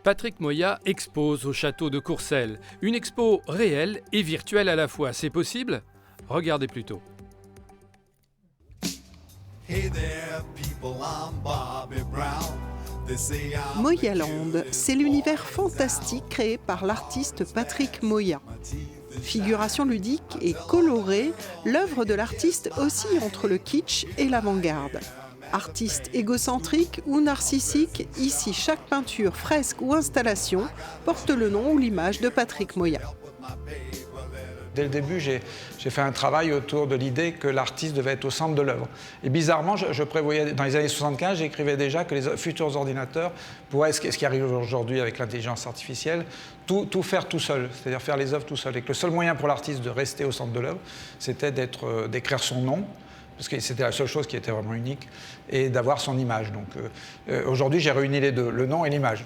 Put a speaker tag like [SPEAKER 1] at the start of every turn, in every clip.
[SPEAKER 1] Patrick Moya expose au château de Courcelles. Une expo réelle et virtuelle à la fois. C'est possible? Regardez plutôt.
[SPEAKER 2] Moyaland, c'est l'univers fantastique créé par l'artiste Patrick Moya. Figuration ludique et colorée, l'œuvre de l'artiste oscille entre le kitsch et l'avant-garde. Artiste égocentrique ou narcissique, ici chaque peinture, fresque ou installation porte le nom ou l'image de Patrick Moya.
[SPEAKER 3] Dès le début, j'ai fait un travail autour de l'idée que l'artiste devait être au centre de l'œuvre. Et bizarrement, je prévoyais, dans les années 75, j'écrivais déjà que les futurs ordinateurs pourraient, ce qui arrive aujourd'hui avec l'intelligence artificielle, tout faire tout seul, c'est-à-dire faire les œuvres tout seul. Et que le seul moyen pour l'artiste de rester au centre de l'œuvre, c'était d'écrire son nom, parce que c'était la seule chose qui était vraiment unique, et d'avoir son image. Donc aujourd'hui, j'ai réuni les deux, le nom et l'image.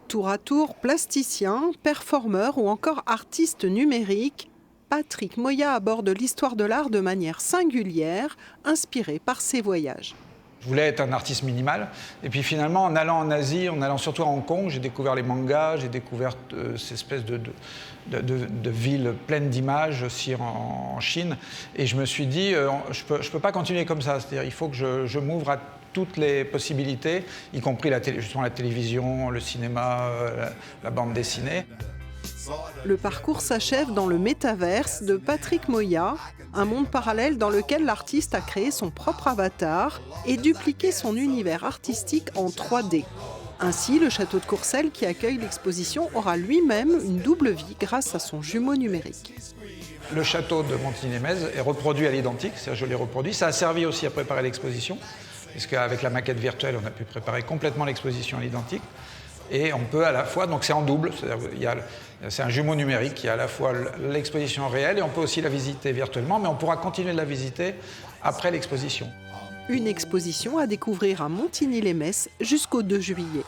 [SPEAKER 2] Tour à tour, plasticien, performeur ou encore artiste numérique, Patrick Moya aborde l'histoire de l'art de manière singulière, inspirée par ses voyages.
[SPEAKER 3] Je voulais être un artiste minimal, et puis finalement, en allant en Asie, en allant surtout à Hong Kong, j'ai découvert les mangas, j'ai découvert ces espèces de villes pleines d'images aussi en Chine, et je me suis dit, je peux pas continuer comme ça, c'est-à-dire il faut que je m'ouvre à toutes les possibilités, y compris justement la télévision, le cinéma, la bande dessinée.
[SPEAKER 2] Le parcours s'achève dans le métaverse de Patrick Moya, un monde parallèle dans lequel l'artiste a créé son propre avatar et dupliqué son univers artistique en 3D. Ainsi, le château de Courcelles qui accueille l'exposition aura lui-même une double vie grâce à son jumeau numérique.
[SPEAKER 3] Le château de Montigny-lès est reproduit à l'identique, c'est-à-dire je l'ai reproduit. Ça a servi aussi à préparer l'exposition, puisqu'avec la maquette virtuelle, on a pu préparer complètement l'exposition à l'identique. Et on peut à la fois, donc c'est en double, c'est un jumeau numérique qui a à la fois l'exposition réelle et on peut aussi la visiter virtuellement, mais on pourra continuer de la visiter après l'exposition.
[SPEAKER 2] Une exposition à découvrir à Montigny-lès-Metz jusqu'au 2 juillet.